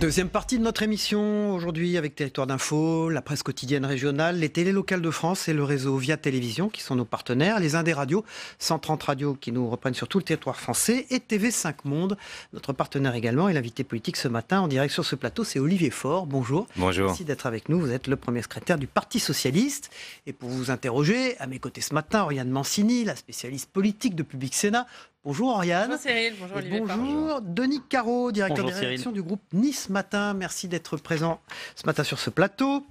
Deuxième partie de notre émission aujourd'hui avec Territoire d'Info, la presse quotidienne régionale, les télés locales de France et le réseau Via Télévision qui sont nos partenaires, les Indés Radios, 130 radios qui nous reprennent sur tout le territoire français et TV5 Monde, notre partenaire également. Et l'invité politique ce matin en direct sur ce plateau, c'est Olivier Faure. Bonjour. Bonjour. Merci d'être avec nous. Vous êtes le premier secrétaire du Parti Socialiste. Et pour vous interroger, à mes côtés ce matin, Oriane Mancini, la spécialiste politique de Public Sénat. Bonjour Oriane. Bonjour Cyril, bonjour Olivier. Bonjour Denis Caro, directeur Bonjour des rédactions du groupe Nice Matin. Merci d'être présent ce matin sur ce plateau.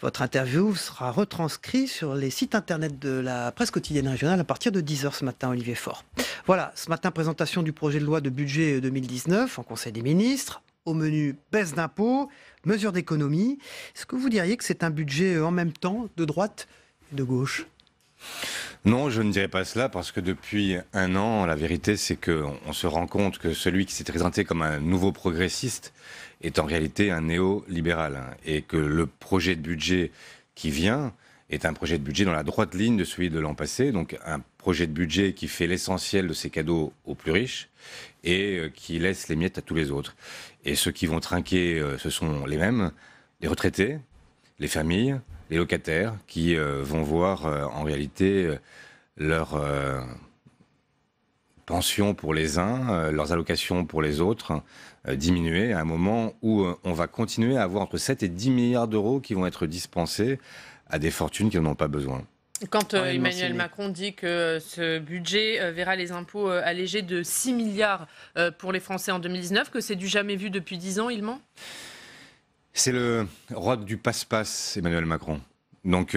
Votre interview sera retranscrite sur les sites internet de la presse quotidienne régionale à partir de 10h ce matin, Olivier Faure. Voilà, ce matin, présentation du projet de loi de budget 2019 en Conseil des ministres. Au menu, baisse d'impôts, mesures d'économie. Est-ce que vous diriez que c'est un budget en même temps de droite et de gauche ? Non, je ne dirais pas cela parce que depuis un an, la vérité c'est qu'on se rend compte que celui qui s'est présenté comme un nouveau progressiste est en réalité un néolibéral et que le projet de budget qui vient est un projet de budget dans la droite ligne de celui de l'an passé, donc un projet de budget qui fait l'essentiel de ses cadeaux aux plus riches et qui laisse les miettes à tous les autres. Et ceux qui vont trinquer, ce sont les mêmes, les retraités, les familles, les locataires qui vont voir en réalité leur pension pour les uns, leurs allocations pour les autres diminuer à un moment où on va continuer à avoir entre 7 et 10 milliards d'euros qui vont être dispensés à des fortunes qui n'en ont pas besoin. Quand Emmanuel Macron dit que ce budget verra les impôts allégés de 6 milliards pour les Français en 2019, que c'est du jamais vu depuis 10 ans, il ment ? C'est le roi du passe-passe, Emmanuel Macron. Donc,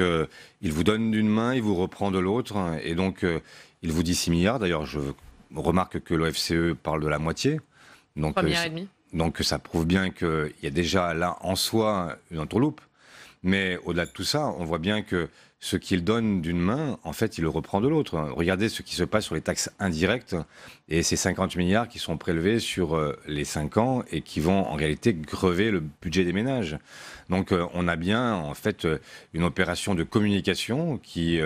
il vous donne d'une main, il vous reprend de l'autre. Et donc, il vous dit 6 milliards. D'ailleurs, je remarque que l'OFCE parle de la moitié. Donc, 3 milliards et demi. Donc, ça prouve bien qu'il y a déjà là, en soi, une entourloupe. Mais au-delà de tout ça, on voit bien que ce qu'il donne d'une main, en fait, il le reprend de l'autre. Regardez ce qui se passe sur les taxes indirectes et ces 50 milliards qui sont prélevés sur les 5 ans et qui vont en réalité grever le budget des ménages. Donc on a bien en fait une opération de communication qui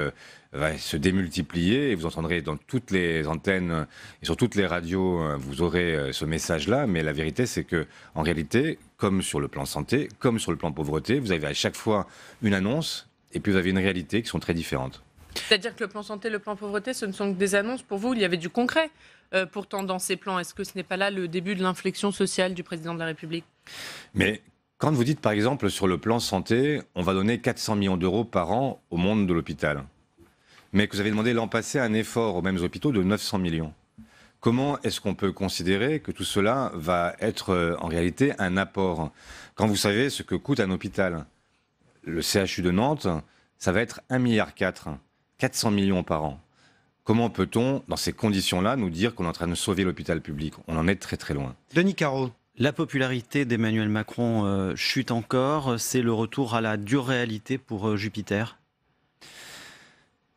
va se démultiplier et vous entendrez dans toutes les antennes et sur toutes les radios, vous aurez ce message-là. Mais la vérité, c'est que en réalité, comme sur le plan santé, comme sur le plan pauvreté, vous avez à chaque fois une annonce et puis vous avez une réalité qui sont très différentes. C'est-à-dire que le plan santé, le plan pauvreté, ce ne sont que des annonces. Pour vous, il y avait du concret pourtant dans ces plans. Est-ce que ce n'est pas là le début de l'inflexion sociale du président de la République ? Mais quand vous dites par exemple sur le plan santé, on va donner 400 millions d'euros par an au monde de l'hôpital, mais que vous avez demandé l'an passé un effort aux mêmes hôpitaux de 900 millions. Comment est-ce qu'on peut considérer que tout cela va être en réalité un apport quand vous savez ce que coûte un hôpital ? Le CHU de Nantes, ça va être 1,4 milliard, 400 millions par an. Comment peut-on, dans ces conditions-là, nous dire qu'on est en train de sauver l'hôpital public ? On en est très très loin. Denis Caro. La popularité d'Emmanuel Macron chute encore. C'est le retour à la dure réalité pour Jupiter.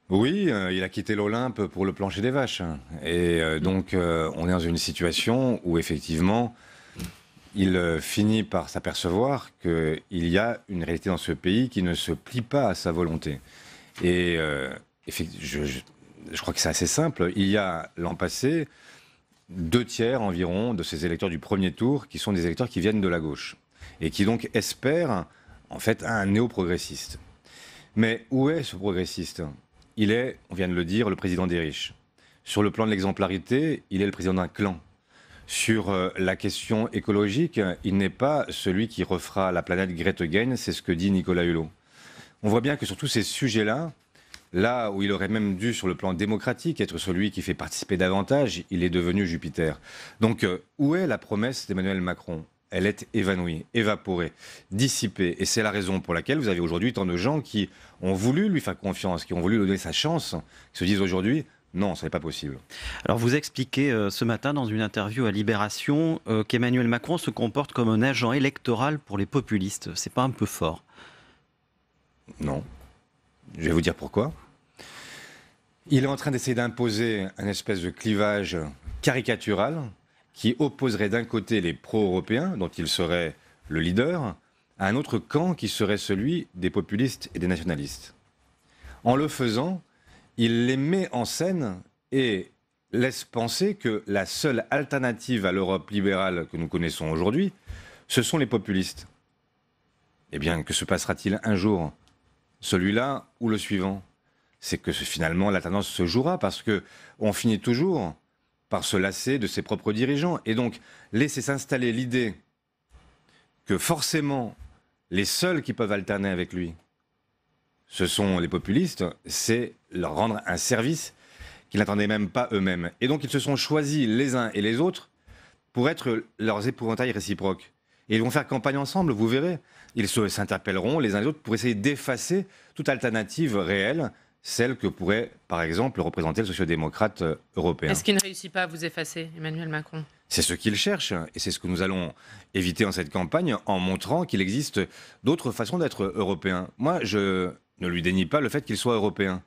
Oui, il a quitté l'Olympe pour le plancher des vaches. Et donc, on est dans une situation où effectivement, il finit par s'apercevoir qu'il y a une réalité dans ce pays qui ne se plie pas à sa volonté. Et je crois que c'est assez simple. Il y a l'an passé 2/3 environ de ces électeurs du premier tour qui sont des électeurs qui viennent de la gauche et qui donc espèrent en fait un néo-progressiste. Mais où est ce progressiste ? Il est, on vient de le dire, le président des riches. Sur le plan de l'exemplarité, il est le président d'un clan. Sur la question écologique, il n'est pas celui qui refera la planète Grete Gain, c'est ce que dit Nicolas Hulot. On voit bien que sur tous ces sujets-là, là où il aurait même dû, sur le plan démocratique, être celui qui fait participer davantage, il est devenu Jupiter. Donc, où est la promesse d'Emmanuel Macron ? Elle est évanouie, évaporée, dissipée. Et c'est la raison pour laquelle vous avez aujourd'hui tant de gens qui ont voulu lui faire confiance, qui ont voulu lui donner sa chance, qui se disent aujourd'hui « non, ce n'est pas possible ». Alors vous expliquez ce matin dans une interview à Libération qu'Emmanuel Macron se comporte comme un agent électoral pour les populistes. C'est pas un peu fort ? Non. Je vais vous dire pourquoi. Il est en train d'essayer d'imposer un espèce de clivage caricatural qui opposerait d'un côté les pro-européens, dont il serait le leader, à un autre camp qui serait celui des populistes et des nationalistes. En le faisant, il les met en scène et laisse penser que la seule alternative à l'Europe libérale que nous connaissons aujourd'hui ce sont les populistes. Eh bien, que se passera-t-il un jour? Celui-là ou le suivant? C'est que finalement, la tendance se jouera parce qu'on finit toujours par se lasser de ses propres dirigeants. Et donc, laisser s'installer l'idée que forcément, les seuls qui peuvent alterner avec lui, ce sont les populistes, c'est leur rendre un service qu'ils n'attendaient même pas eux-mêmes. Et donc, ils se sont choisis les uns et les autres pour être leurs épouvantails réciproques. Et ils vont faire campagne ensemble, vous verrez. Ils s'interpelleront les uns les autres pour essayer d'effacer toute alternative réelle, celle que pourrait, par exemple, représenter le social-démocrate européen. Est-ce qu'il ne réussit pas à vous effacer, Emmanuel Macron? C'est ce qu'il cherche, et c'est ce que nous allons éviter en cette campagne, en montrant qu'il existe d'autres façons d'être européen. Moi, je ne lui dénie pas le fait qu'il soit européen.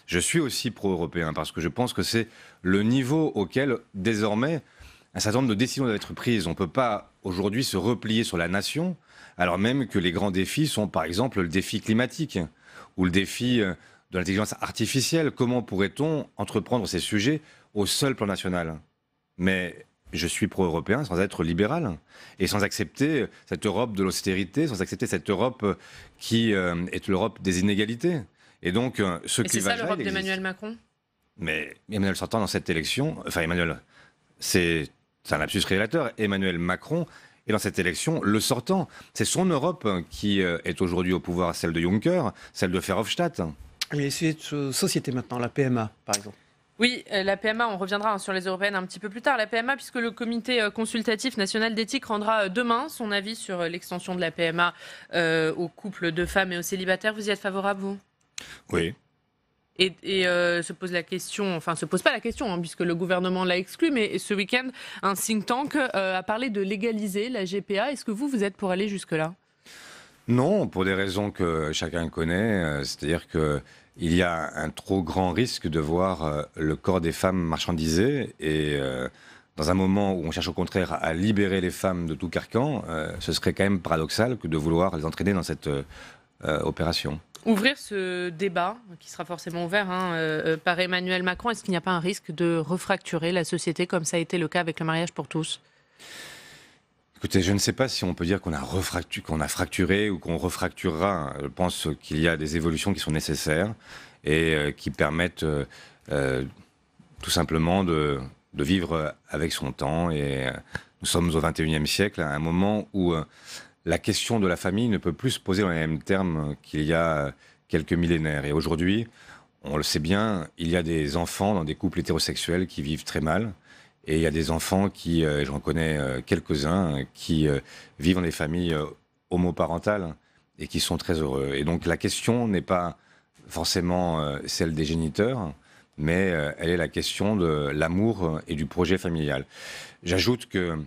Je suis aussi pro-européen, parce que je pense que c'est le niveau auquel, désormais, un certain nombre de décisions doivent être prises. On ne peut pas, aujourd'hui, se replier sur la nation, alors même que les grands défis sont, par exemple, le défi climatique, ou le défi de l'intelligence artificielle. Comment pourrait-on entreprendre ces sujets au seul plan national? Mais je suis pro-européen sans être libéral et sans accepter cette Europe de l'austérité, sans accepter cette Europe qui est l'Europe des inégalités. Et donc, ce clivage-là, c'est ça l'Europe d'Emmanuel Macron? Mais Emmanuel sortant dans cette élection, enfin Emmanuel, c'est un lapsus révélateur. Emmanuel Macron est dans cette élection le sortant. C'est son Europe qui est aujourd'hui au pouvoir, celle de Juncker, celle de Verhofstadt. Les sujets de société maintenant, la PMA par exemple. Oui, la PMA, on reviendra sur les européennes un petit peu plus tard. La PMA, puisque le comité consultatif national d'éthique rendra demain son avis sur l'extension de la PMA aux couples de femmes et aux célibataires. Vous y êtes favorable, vous? Oui. Et se pose la question, enfin se pose pas la question, puisque le gouvernement l'a exclu, mais ce week-end, un think tank a parlé de légaliser la GPA. Est-ce que vous êtes pour aller jusque-là? Non, pour des raisons que chacun connaît, c'est-à-dire qu'il y a un trop grand risque de voir le corps des femmes marchandisé et dans un moment où on cherche au contraire à libérer les femmes de tout carcan, ce serait quand même paradoxal que de vouloir les entraîner dans cette opération. Ouvrir ce débat, qui sera forcément ouvert par Emmanuel Macron, est-ce qu'il n'y a pas un risque de refracturer la société comme ça a été le cas avec le mariage pour tous? Écoutez, je ne sais pas si on peut dire qu'on a fracturé ou qu'on refracturera. Je pense qu'il y a des évolutions qui sont nécessaires et qui permettent tout simplement de vivre avec son temps. Et nous sommes au XXIe siècle, à un moment où la question de la famille ne peut plus se poser dans les mêmes termes qu'il y a quelques millénaires. Et aujourd'hui, on le sait bien, il y a des enfants dans des couples hétérosexuels qui vivent très mal. Et il y a des enfants qui, j'en connais quelques-uns, qui vivent dans des familles homoparentales et qui sont très heureux. Et donc la question n'est pas forcément celle des géniteurs, mais elle est la question de l'amour et du projet familial. J'ajoute que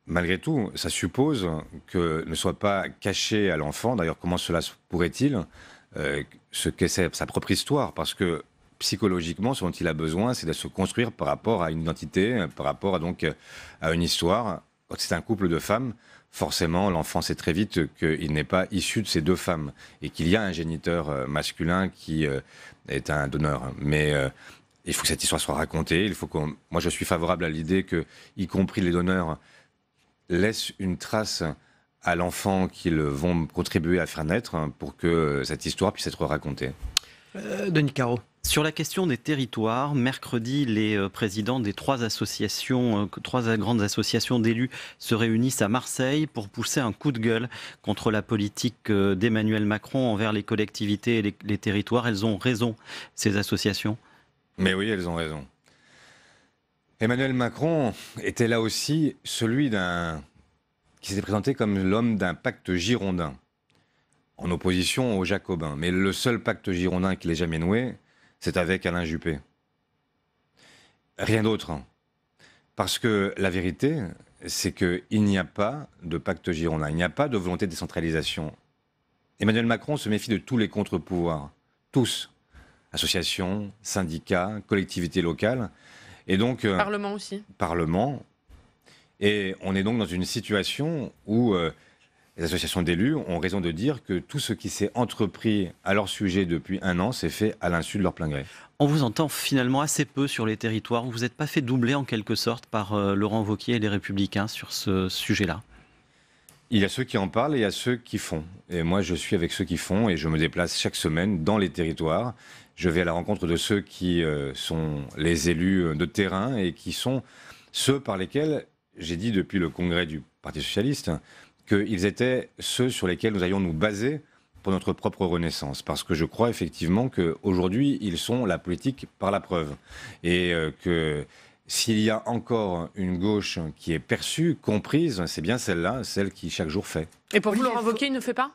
malgré tout, ça suppose que ne soit pas caché à l'enfant, d'ailleurs comment cela pourrait-il, ce qu'est sa propre histoire, parce que psychologiquement, ce dont il a besoin, c'est de se construire par rapport à une identité, par rapport à une histoire. Quand c'est un couple de femmes, forcément, l'enfant sait très vite qu'il n'est pas issu de ces deux femmes et qu'il y a un géniteur masculin qui est un donneur. Mais il faut que cette histoire soit racontée. Moi, je suis favorable à l'idée que, y compris les donneurs, laissent une trace à l'enfant qu'ils vont contribuer à faire naître pour que cette histoire puisse être racontée. Denis Caro. Sur la question des territoires, mercredi, les présidents des trois grandes associations d'élus se réunissent à Marseille pour pousser un coup de gueule contre la politique d'Emmanuel Macron envers les collectivités et les territoires. Elles ont raison, ces associations? Mais oui, elles ont raison. Emmanuel Macron était là aussi celui qui s'était présenté comme l'homme d'un pacte girondin, en opposition aux Jacobins. Mais le seul pacte girondin qu'il ait jamais noué, c'est avec Alain Juppé. Rien d'autre. Parce que la vérité, c'est qu'il n'y a pas de pacte girondin, il n'y a pas de volonté de décentralisation. Emmanuel Macron se méfie de tous les contre-pouvoirs, tous. Associations, syndicats, collectivités locales. Et donc, Parlement aussi. Parlement. Et on est donc dans une situation où les associations d'élus ont raison de dire que tout ce qui s'est entrepris à leur sujet depuis un an s'est fait à l'insu de leur plein gré. On vous entend finalement assez peu sur les territoires. Vous n'êtes pas fait doubler en quelque sorte par Laurent Wauquiez et les Républicains sur ce sujet-là? Il y a ceux qui en parlent et il y a ceux qui font. Et moi, je suis avec ceux qui font et je me déplace chaque semaine dans les territoires. Je vais à la rencontre de ceux qui sont les élus de terrain et qui sont ceux par lesquels, j'ai dit depuis le congrès du Parti socialiste, qu'ils étaient ceux sur lesquels nous allions nous baser pour notre propre renaissance. Parce que je crois effectivement qu'aujourd'hui, ils sont la politique par la preuve. Et que s'il y a encore une gauche qui est perçue, comprise, c'est bien celle-là, celle qui chaque jour fait. Et pour vous, Laurent Wauquiez, il ne fait pas?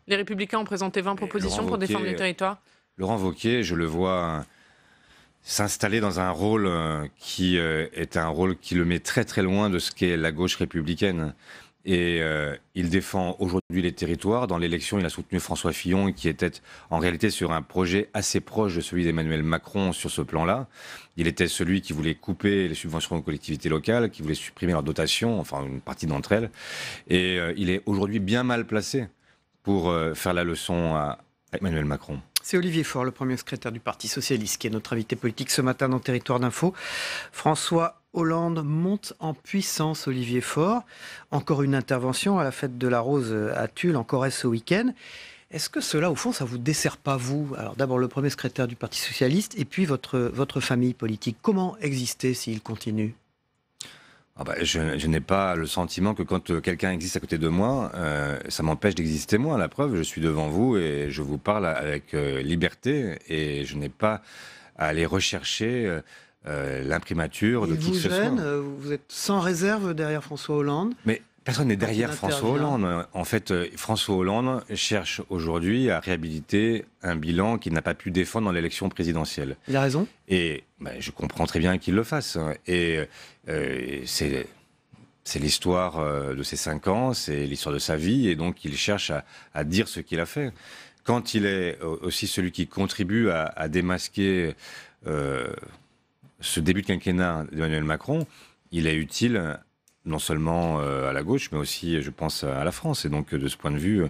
Les Républicains ont présenté 20 propositions pour défendre les territoires. Laurent Wauquiez, je le vois s'installer dans un rôle qui est un rôle qui le met très très loin de ce qu'est la gauche républicaine. Et il défend aujourd'hui les territoires. Dans l'élection, il a soutenu François Fillon, qui était en réalité sur un projet assez proche de celui d'Emmanuel Macron sur ce plan-là. Il était celui qui voulait couper les subventions aux collectivités locales, qui voulait supprimer leurs dotations, enfin une partie d'entre elles. Et il est aujourd'hui bien mal placé pour faire la leçon à Emmanuel Macron. C'est Olivier Faure, le premier secrétaire du Parti socialiste, qui est notre invité politique ce matin dans Territoire d'Info. François Hollande monte en puissance, Olivier Faure. Encore une intervention à la fête de la Rose à Tulle, en Corrèze ce week-end. Est-ce que cela, au fond, ça vous dessert pas, vous? Alors d'abord le premier secrétaire du Parti socialiste et puis votre famille politique. Comment exister s'il continue? Je n'ai pas le sentiment que quand quelqu'un existe à côté de moi, ça m'empêche d'exister moi. La preuve, je suis devant vous et je vous parle avec liberté et je n'ai pas à aller rechercher l'imprimature de qui que ce soit. Vous êtes sans réserve derrière François Hollande? Mais personne n'est derrière François Hollande. En fait, François Hollande cherche aujourd'hui à réhabiliter un bilan qu'il n'a pas pu défendre dans l'élection présidentielle. Il a raison. Et je comprends très bien qu'il le fasse. Et c'est l'histoire de ses 5 ans, c'est l'histoire de sa vie, et donc il cherche à dire ce qu'il a fait. Quand il est aussi celui qui contribue à démasquer ce début de quinquennat d'Emmanuel Macron, il est utile non seulement à la gauche, mais aussi, je pense, à la France. Et donc, de ce point de vue,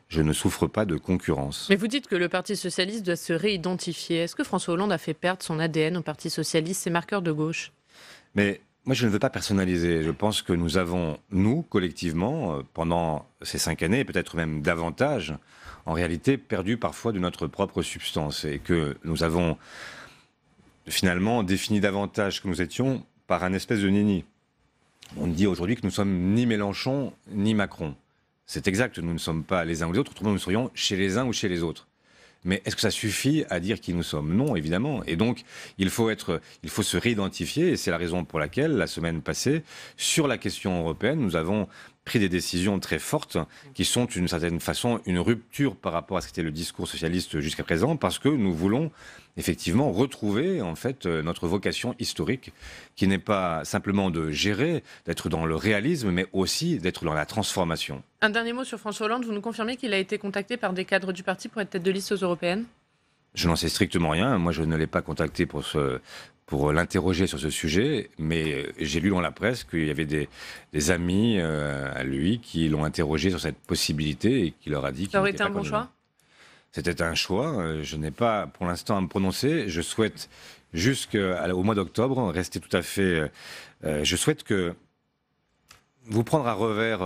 je ne souffre pas de concurrence. Mais vous dites que le Parti socialiste doit se réidentifier. Est-ce que François Hollande a fait perdre son ADN au Parti socialiste, ses marqueurs de gauche? Mais moi, je ne veux pas personnaliser. Je pense que nous avons, nous, collectivement, pendant ces 5 années, et peut-être même davantage, en réalité, perdu parfois de notre propre substance. Et que nous avons finalement défini davantage que nous étions par un espèce de nini. On dit aujourd'hui que nous sommes ni Mélenchon ni Macron. C'est exact, nous ne sommes pas les uns ou les autres, autrement nous serions chez les uns ou chez les autres. Mais est-ce que ça suffit à dire qui nous sommes? Non, évidemment. Et donc, il faut se réidentifier, et c'est la raison pour laquelle, la semaine passée, sur la question européenne, nous avons pris des décisions très fortes qui sont d'une certaine façon une rupture par rapport à ce qu'était le discours socialiste jusqu'à présent, parce que nous voulons effectivement retrouver en fait notre vocation historique, qui n'est pas simplement de gérer, d'être dans le réalisme, mais aussi d'être dans la transformation. Un dernier mot sur François Hollande. Vous nous confirmez qu'il a été contacté par des cadres du parti pour être tête de liste aux européennes? Je n'en sais strictement rien. Moi, je ne l'ai pas contacté pour l'interroger sur ce sujet, mais j'ai lu dans la presse qu'il y avait des amis à lui qui l'ont interrogé sur cette possibilité et qui leur a dit qu'il ça aurait été un bon choix? C'était un choix. Je n'ai pas pour l'instant à me prononcer. Je souhaite jusqu'au mois d'octobre rester tout à fait... je souhaite que vous prendre à revers,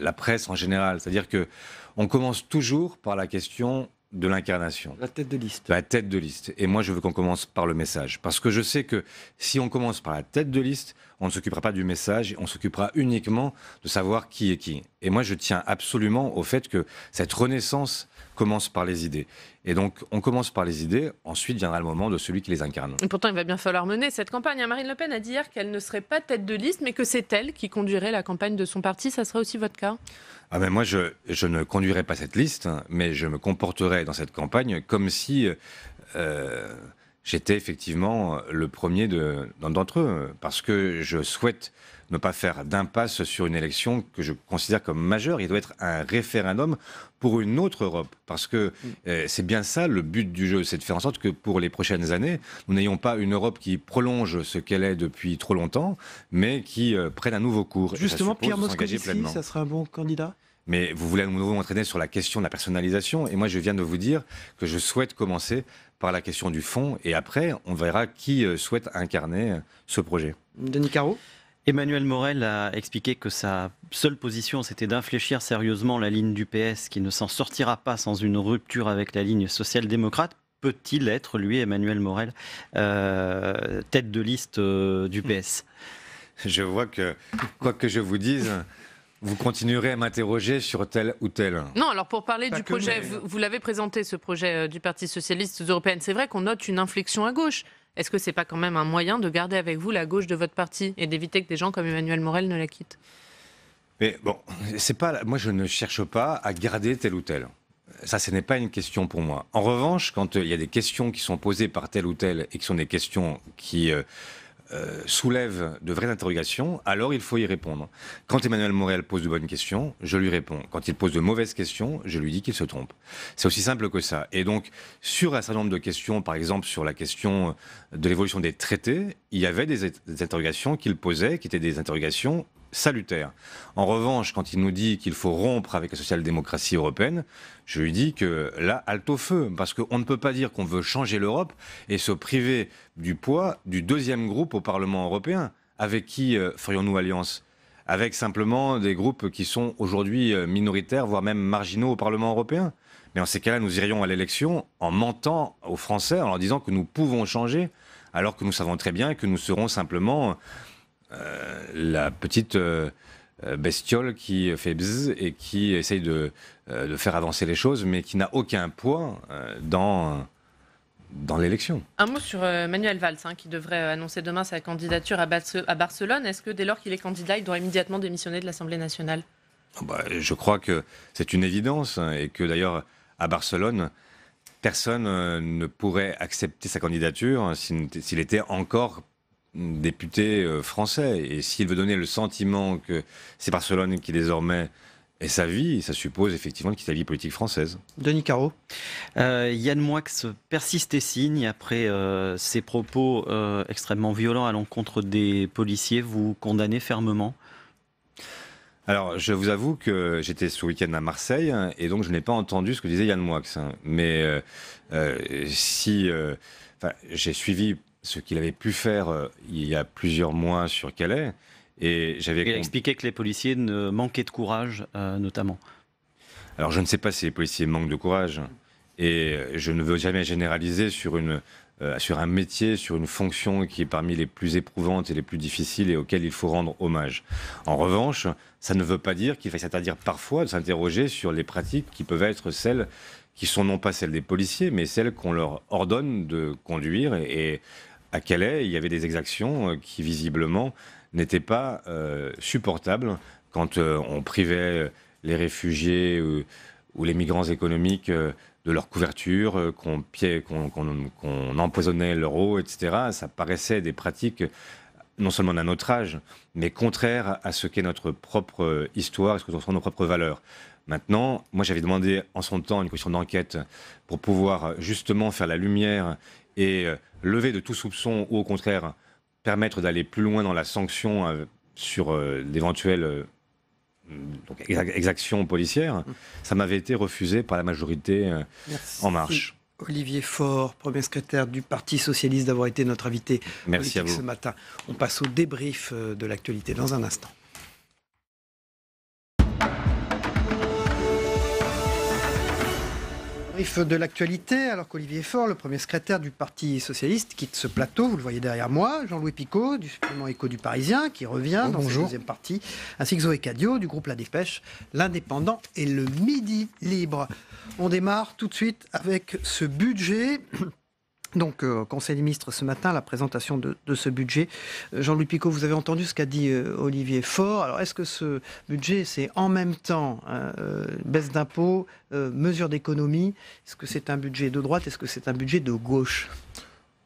la presse en général. C'est-à-dire qu'on commence toujours par la question de l'incarnation. La tête de liste. La tête de liste. Et moi, je veux qu'on commence par le message. Parce que je sais que si on commence par la tête de liste, on ne s'occupera pas du message, on s'occupera uniquement de savoir qui est qui. Et moi, je tiens absolument au fait que cette renaissance commence par les idées. Et donc, on commence par les idées, ensuite viendra le moment de celui qui les incarne. Et pourtant, il va bien falloir mener cette campagne. Marine Le Pen a dit hier qu'elle ne serait pas tête de liste, mais que c'est elle qui conduirait la campagne de son parti. Ça serait aussi votre cas? Moi, je ne conduirai pas cette liste, mais je me comporterai dans cette campagne comme si j'étais effectivement le premier d'entre eux, parce que je souhaite ne pas faire d'impasse sur une élection que je considère comme majeure. Il doit être un référendum pour une autre Europe, parce que c'est bien ça le but du jeu, c'est de faire en sorte que pour les prochaines années, nous n'ayons pas une Europe qui prolonge ce qu'elle est depuis trop longtemps, mais qui prenne un nouveau cours. Justement, Pierre Moscovici, ça serait un bon candidat? Mais vous voulez à nouveau m'entraîner sur la question de la personnalisation, et moi je viens de vous dire que je souhaite commencer par la question du fond, et après on verra qui souhaite incarner ce projet. Denis Carreau? Emmanuel Morel a expliqué que sa seule position, c'était d'infléchir sérieusement la ligne du PS, qui ne s'en sortira pas sans une rupture avec la ligne social-démocrate. Peut-il être, lui, Emmanuel Morel, tête de liste du PS ? Je vois que, quoi que je vous dise, vous continuerez à m'interroger sur tel ou tel. Non, alors pour parler Pas du que, projet, mais- vous l'avez présenté, ce projet du Parti socialiste européen. C'est vrai qu'on note une inflexion à gauche. Est-ce que c'est pas quand même un moyen de garder avec vous la gauche de votre parti et d'éviter que des gens comme Emmanuel Morel ne la quittent ? Mais bon, c'est pas, moi je ne cherche pas à garder tel ou tel. Ça, ce n'est pas une question pour moi. En revanche, quand il y a des questions qui sont posées par tel ou tel et qui sont des questions qui soulèvent de vraies interrogations, alors il faut y répondre. Quand Emmanuel Morel pose de bonnes questions, je lui réponds. Quand il pose de mauvaises questions, je lui dis qu'il se trompe. C'est aussi simple que ça. Et donc, sur un certain nombre de questions, par exemple sur la question de l'évolution des traités, il y avait des interrogations qu'il posait, qui étaient des interrogations salutaire. En revanche, quand il nous dit qu'il faut rompre avec la social-démocratie européenne, je lui dis que là, halte au feu, parce qu'on ne peut pas dire qu'on veut changer l'Europe et se priver du poids du deuxième groupe au Parlement européen. Avec qui ferions-nous alliance ? Avec simplement des groupes qui sont aujourd'hui minoritaires, voire même marginaux au Parlement européen. Mais en ces cas-là, nous irions à l'élection en mentant aux Français, en leur disant que nous pouvons changer, alors que nous savons très bien que nous serons simplement la petite bestiole qui fait bzzz et qui essaye de faire avancer les choses, mais qui n'a aucun poids dans l'élection. Un mot sur Manuel Valls, qui devrait annoncer demain sa candidature à Barcelone. Est-ce que dès lors qu'il est candidat, il doit immédiatement démissionner de l'Assemblée nationale ? Je crois que c'est une évidence et que d'ailleurs à Barcelone, personne ne pourrait accepter sa candidature s'il était encore député français. Et s'il veut donner le sentiment que c'est Barcelone qui désormais est sa vie, ça suppose effectivement qu'il quitte la vie politique française. Denis Caro. Yann Moix persiste et signe après ses propos extrêmement violents à l'encontre des policiers. Vous condamnez fermement ? Alors, je vous avoue que j'étais ce week-end à Marseille et donc je n'ai pas entendu ce que disait Yann Moix. Mais j'ai suivi ce qu'il avait pu faire il y a plusieurs mois sur Calais. Et j'avais expliqué que les policiers manquaient de courage, notamment. Alors, je ne sais pas si les policiers manquent de courage. Et je ne veux jamais généraliser sur un métier, sur une fonction qui est parmi les plus éprouvantes et les plus difficiles et auxquelles il faut rendre hommage. En revanche, ça ne veut pas dire qu'il faille s'interdire parfois de s'interroger sur les pratiques qui peuvent être celles qui sont non pas celles des policiers, mais celles qu'on leur ordonne de conduire. Et à Calais, il y avait des exactions qui visiblement n'étaient pas supportables quand on privait les réfugiés ou les migrants économiques de leur couverture, qu'on empoisonnait leur eau, etc. Ça paraissait des pratiques non seulement d'un autre âge, mais contraires à ce qu'est notre propre histoire et ce que sont nos propres valeurs. Maintenant, moi j'avais demandé en son temps une commission d'enquête pour pouvoir justement faire la lumière et lever de tout soupçon ou au contraire permettre d'aller plus loin dans la sanction sur d'éventuelles exactions policières. Ça m'avait été refusé par la majorité En Marche. Olivier Faure, premier secrétaire du Parti socialiste, d'avoir été notre invité Merci à vous. ce matin. On passe au débrief de l'actualité dans un instant. Débrief de l'actualité, alors qu'Olivier Faure, le premier secrétaire du Parti socialiste, quitte ce plateau. Vous le voyez derrière moi. Jean-Louis Picot, du supplément Écho du Parisien, qui revient dans cette deuxième partie, ainsi que Zoé Cadio, du groupe La Dépêche, l'Indépendant et le Midi Libre. On démarre tout de suite avec ce budget. Donc, Conseil des ministres ce matin, la présentation de ce budget. Jean-Louis Picot, vous avez entendu ce qu'a dit Olivier Faure. Alors, est-ce que ce budget, c'est en même temps baisse d'impôts, mesures d'économie ? Est-ce que c'est un budget de droite ? Est-ce que c'est un budget de gauche ?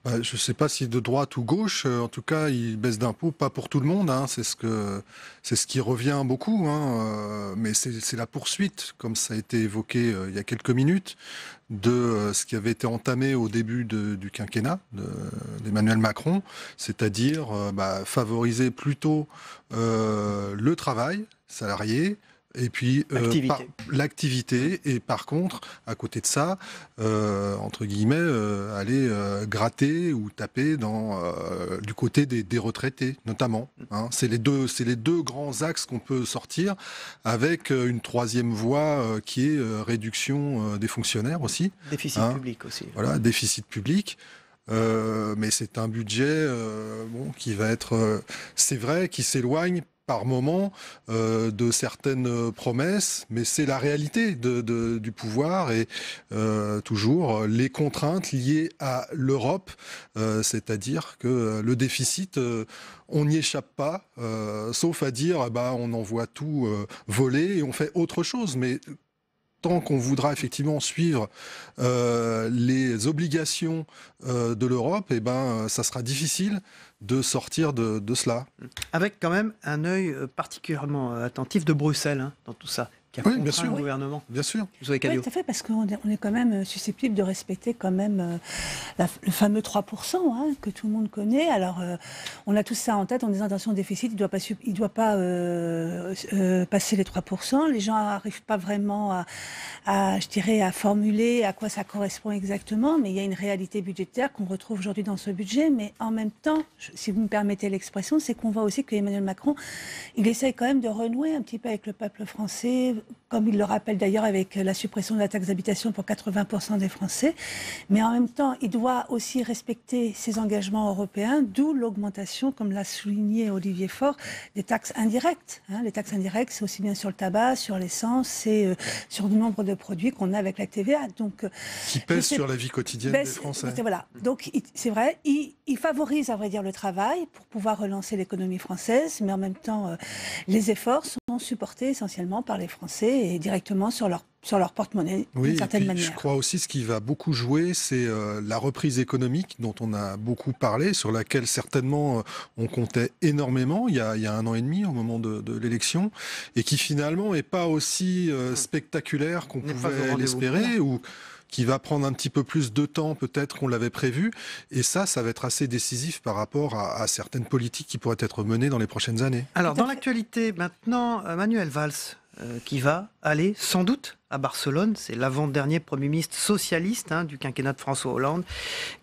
Je ne sais pas si de droite ou gauche, en tout cas, il baisse d'impôts, pas pour tout le monde, c'est ce qui revient beaucoup, mais c'est la poursuite, comme ça a été évoqué il y a quelques minutes, de ce qui avait été entamé au début du quinquennat d'Emmanuel Macron, c'est-à-dire favoriser plutôt le travail salarié Et puis l'activité. Et par contre, à côté de ça, entre guillemets, aller gratter ou taper du côté des retraités, notamment. Hein. C'est les deux grands axes qu'on peut sortir, avec une troisième voie qui est réduction des fonctionnaires aussi. Déficit public aussi. Voilà, déficit public. Mais c'est un budget qui va être, c'est vrai, qui s'éloigne par moment de certaines promesses, mais c'est la réalité du pouvoir et toujours les contraintes liées à l'Europe, c'est-à-dire que le déficit, on n'y échappe pas, sauf à dire on envoie tout voler et on fait autre chose, mais tant qu'on voudra effectivement suivre les obligations de l'Europe, ça sera difficile de sortir de cela. Avec quand même un œil particulièrement attentif de Bruxelles dans tout ça, qui a contraint bien sûr, le gouvernement. Bien sûr. Oui, tout à fait, parce qu'on est quand même susceptible de respecter quand même le fameux 3% que tout le monde connaît. Alors, on a tout ça en tête, on a des intentions de déficit, il ne doit pas passer les 3%. Les gens n'arrivent pas vraiment à formuler à quoi ça correspond exactement, mais il y a une réalité budgétaire qu'on retrouve aujourd'hui dans ce budget. Mais en même temps, si vous me permettez l'expression, c'est qu'on voit aussi que Emmanuel Macron, il essaye quand même de renouer un petit peu avec le peuple français, comme il le rappelle d'ailleurs avec la suppression de la taxe d'habitation pour 80% des Français. Mais en même temps, il doit aussi respecter ses engagements européens, d'où l'augmentation, comme l'a souligné Olivier Faure, des taxes indirectes. Les taxes indirectes, c'est aussi bien sur le tabac, sur l'essence, c'est sur le nombre de produits qu'on a avec la TVA. Donc, qui pèse sur la vie quotidienne des Français. Voilà. Donc, c'est vrai, il favorise, à vrai dire, le travail pour pouvoir relancer l'économie française, mais en même temps, les efforts sont supportés essentiellement par les Français et directement sur leur porte-monnaie, d'une certaine manière. Je crois aussi ce qui va beaucoup jouer, c'est la reprise économique dont on a beaucoup parlé, sur laquelle certainement on comptait énormément il y a 1 an et demi au moment de l'élection, et qui finalement n'est pas aussi spectaculaire qu'on pouvait l'espérer, ou qui va prendre un petit peu plus de temps peut-être qu'on l'avait prévu. Et ça va être assez décisif par rapport à certaines politiques qui pourraient être menées dans les prochaines années. Alors, dans l'actualité, maintenant, Manuel Valls, qui va aller sans doute à Barcelone. C'est l'avant-dernier Premier ministre socialiste du quinquennat de François Hollande,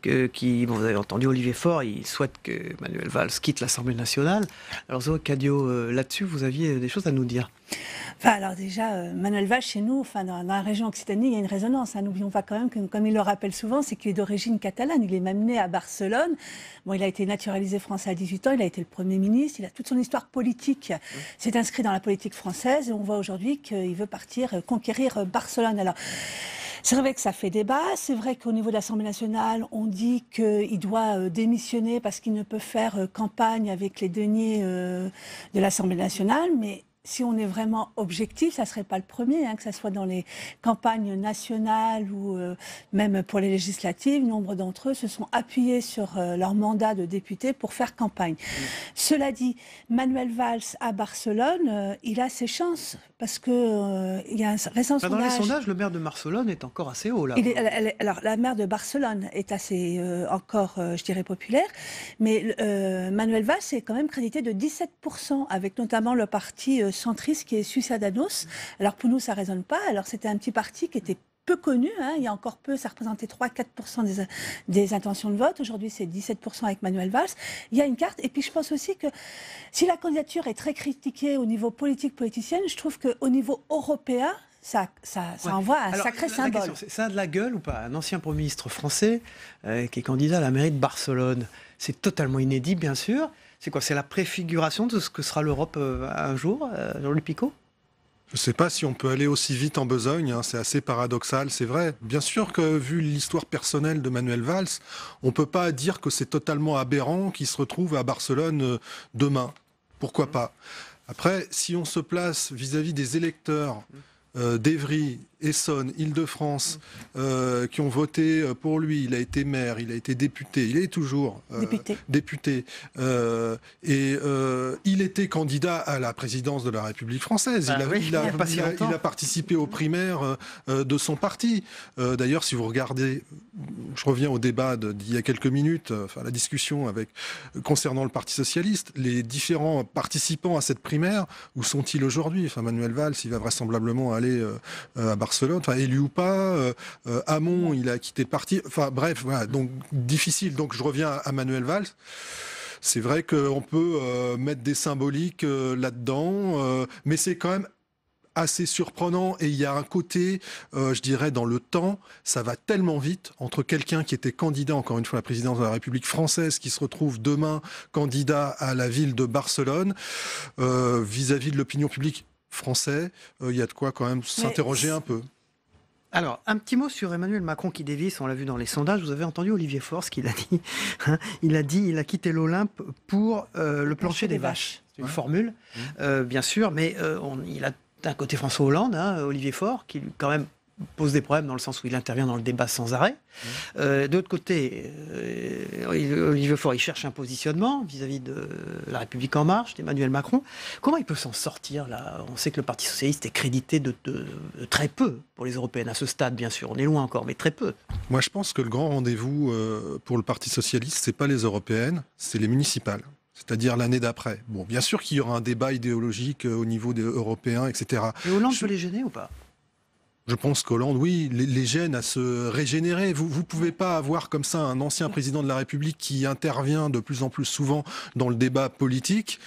vous avez entendu Olivier Faure, il souhaite que Manuel Valls quitte l'Assemblée nationale. Alors Zoé Cadio, là-dessus, vous aviez des choses à nous dire. Alors déjà, Manuel Valls, chez nous, dans la région Occitanie, il y a une résonance. N'oublions pas quand même que, comme il le rappelle souvent, c'est qu'il est d'origine catalane. Il est même né à Barcelone. Bon, il a été naturalisé français à 18 ans. Il a été le Premier ministre. Il a toute son histoire politique. S'est inscrit dans la politique française. Et on voit aujourd'hui qu'il veut partir conquérir Barcelone. Alors, c'est vrai que ça fait débat. C'est vrai qu'au niveau de l'Assemblée nationale, on dit qu'il doit démissionner parce qu'il ne peut faire campagne avec les deniers de l'Assemblée nationale. Mais si on est vraiment objectif, ça ne serait pas le premier, que ce soit dans les campagnes nationales ou même pour les législatives. Nombre d'entre eux se sont appuyés sur leur mandat de député pour faire campagne. Cela dit, Manuel Valls à Barcelone, il a ses chances parce que il y a un récent sondage. Dans les sondages, le maire de Barcelone est encore assez haut là. Alors la maire de Barcelone est assez encore, je dirais, populaire, mais Manuel Valls est quand même crédité de 17%, avec notamment le parti centriste qui est Ciudadanos. Alors pour nous, ça ne résonne pas. Alors c'était un petit parti qui était peu connu, il y a encore peu, ça représentait 3-4% des intentions de vote. Aujourd'hui, c'est 17% avec Manuel Valls. Il y a une carte. Et puis, je pense aussi que si la candidature est très critiquée au niveau politicienne, je trouve qu'au niveau européen, ça envoie un sacré symbole. Ça a de la gueule ou pas? Un ancien Premier ministre français qui est candidat à la mairie de Barcelone. C'est totalement inédit, bien sûr. C'est quoi? C'est la préfiguration de ce que sera l'Europe un jour, Jean-Luc Picot? Je ne sais pas si on peut aller aussi vite en besogne, c'est assez paradoxal, c'est vrai. Bien sûr que, vu l'histoire personnelle de Manuel Valls, on ne peut pas dire que c'est totalement aberrant qu'il se retrouve à Barcelone demain. Pourquoi pas? Après, si on se place vis-à-vis des électeurs d'Evry Essonne, Île-de-France, qui ont voté pour lui. Il a été maire, il a été député, il est toujours député. Il était candidat à la présidence de la République française. Il a participé aux primaires de son parti. D'ailleurs, si vous regardez, je reviens au débat d'il y a quelques minutes, la discussion concernant le Parti socialiste, les différents participants à cette primaire, où sont-ils aujourd'hui? Manuel Valls, il va vraisemblablement aller à Barcelone, élu ou pas. Hamon, il a quitté le parti. Bref, voilà, donc difficile. Donc je reviens à Manuel Valls. C'est vrai qu'on peut mettre des symboliques là-dedans, mais c'est quand même assez surprenant, et il y a un côté, je dirais, dans le temps, ça va tellement vite entre quelqu'un qui était candidat, encore une fois, à la présidence de la République française, qui se retrouve demain candidat à la ville de Barcelone, vis-à-vis de l'opinion publique française, il y a de quoi quand même s'interroger un peu. Alors, un petit mot sur Emmanuel Macron qui dévisse, on l'a vu dans les sondages. Vous avez entendu Olivier Faure, ce qu'il a dit. Il a quitté l'Olympe pour le plancher des vaches. C'est une formule, bien sûr, mais il a d'un côté François Hollande, Olivier Faure, qui quand même pose des problèmes dans le sens où il intervient dans le débat sans arrêt. De l'autre côté, Olivier Faure, il cherche un positionnement vis-à-vis de La République En Marche, d'Emmanuel Macron. Comment il peut s'en sortir là? On sait que le Parti socialiste est crédité de très peu pour les européennes à ce stade, bien sûr. On est loin encore, mais très peu. Moi, je pense que le grand rendez-vous pour le Parti socialiste, c'est pas les européennes, c'est les municipales. C'est-à-dire l'année d'après. Bon, bien sûr qu'il y aura un débat idéologique au niveau des Européens, etc. Et Hollande peut les gêner ou pas? Je pense qu'Hollande, oui, les gêne à se régénérer. Vous pouvez pas avoir comme ça un ancien président de la République qui intervient de plus en plus souvent dans le débat politique,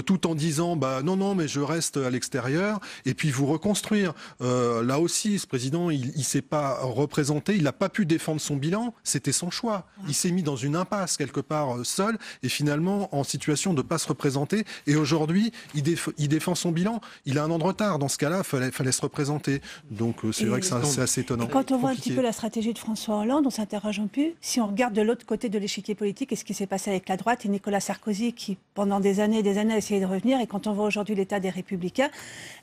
tout en disant non, mais je reste à l'extérieur, et puis vous reconstruire. Là aussi, ce président, il s'est pas représenté, il n'a pas pu défendre son bilan, c'était son choix. Il s'est mis dans une impasse quelque part seul, et finalement en situation de pas se représenter. Et aujourd'hui, il défend son bilan. Il a un an de retard. Dans ce cas-là, fallait se représenter. Donc c'est vrai que c'est assez étonnant. Quand on voit un petit peu la stratégie de François Hollande, on s'interroge un peu. Si on regarde de l'autre côté de l'échiquier politique, et ce qui s'est passé avec la droite et Nicolas Sarkozy, qui pendant des années a essayé de revenir, et quand on voit aujourd'hui l'état des Républicains,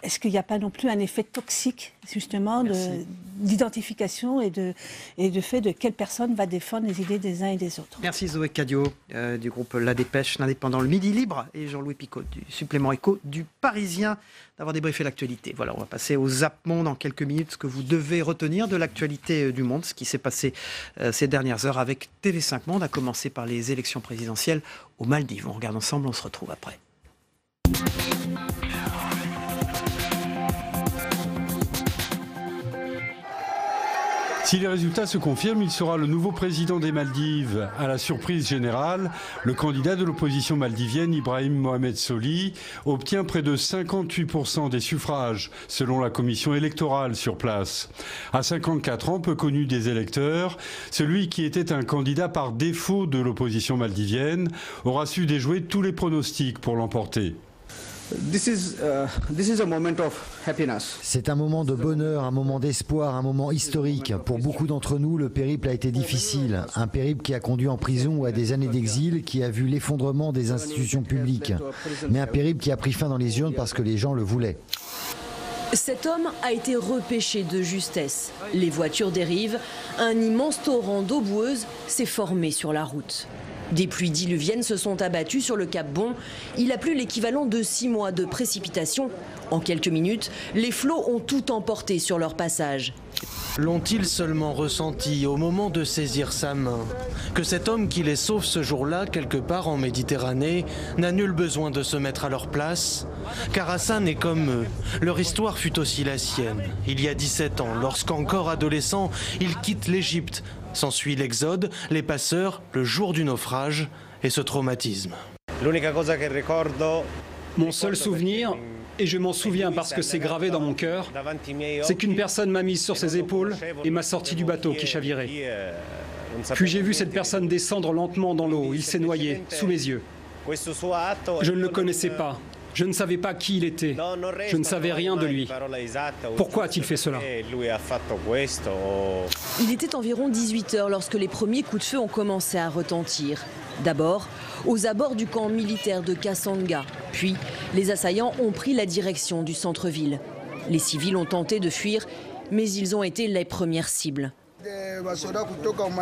est-ce qu'il n'y a pas non plus un effet toxique, justement, d'identification et de fait de quelle personne va défendre les idées des uns et des autres? Merci Zoé Cadio, du groupe La Dépêche, l'Indépendant, le Midi Libre, et Jean-Louis Picot, du supplément Écho du Parisien, d'avoir débriefé l'actualité. Voilà, on va passer au Zap Monde en quelques minutes, ce que vous devez retenir de l'actualité du monde, ce qui s'est passé ces dernières heures avec TV5 Monde, à commencer par les élections présidentielles aux Maldives. On regarde ensemble, on se retrouve après. Si les résultats se confirment, il sera le nouveau président des Maldives. À la surprise générale, le candidat de l'opposition maldivienne, Ibrahim Mohamed Soli, obtient près de 58% des suffrages, selon la commission électorale sur place. À 54 ans, peu connu des électeurs, celui qui était un candidat par défaut de l'opposition maldivienne aura su déjouer tous les pronostics pour l'emporter. C'est un moment de bonheur, un moment d'espoir, un moment historique. Pour beaucoup d'entre nous, le périple a été difficile. Un périple qui a conduit en prison ou à des années d'exil, qui a vu l'effondrement des institutions publiques. Mais un périple qui a pris fin dans les urnes parce que les gens le voulaient. Cet homme a été repêché de justesse. Les voitures dérivent, un immense torrent d'eau boueuse s'est formé sur la route. Des pluies diluviennes se sont abattues sur le Cap Bon. Il a plu l'équivalent de 6 mois de précipitations. En quelques minutes, les flots ont tout emporté sur leur passage. L'ont-ils seulement ressenti au moment de saisir sa main? Que cet homme qui les sauve ce jour-là, quelque part en Méditerranée, n'a nul besoin de se mettre à leur place? Car Hassan est comme eux. Leur histoire fut aussi la sienne. Il y a 17 ans, lorsqu'encore adolescent, il quitte l'Égypte. S'ensuit l'exode, les passeurs, le jour du naufrage et ce traumatisme. Mon seul souvenir, et je m'en souviens parce que c'est gravé dans mon cœur, c'est qu'une personne m'a mise sur ses épaules et m'a sorti du bateau qui chavirait. Puis j'ai vu cette personne descendre lentement dans l'eau, il s'est noyé, sous mes yeux. Je ne le connaissais pas. Je ne savais pas qui il était. Je ne savais rien de lui. Pourquoi a-t-il fait cela? Il était environ 18h lorsque les premiers coups de feu ont commencé à retentir. D'abord, aux abords du camp militaire de Kassanga. Puis, les assaillants ont pris la direction du centre-ville. Les civils ont tenté de fuir, mais ils ont été les premières cibles.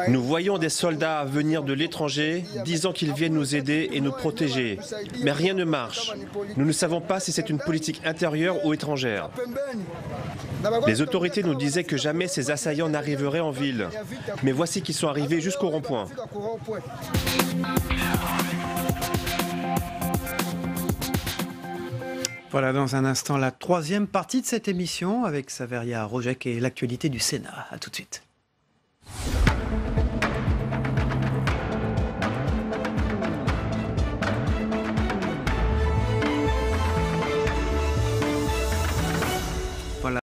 Nous voyons des soldats venir de l'étranger, disant qu'ils viennent nous aider et nous protéger. Mais rien ne marche. Nous ne savons pas si c'est une politique intérieure ou étrangère. Les autorités nous disaient que jamais ces assaillants n'arriveraient en ville. Mais voici qu'ils sont arrivés jusqu'au rond-point. Voilà, dans un instant, la troisième partie de cette émission avec Saveria Rojek et l'actualité du Sénat. À tout de suite.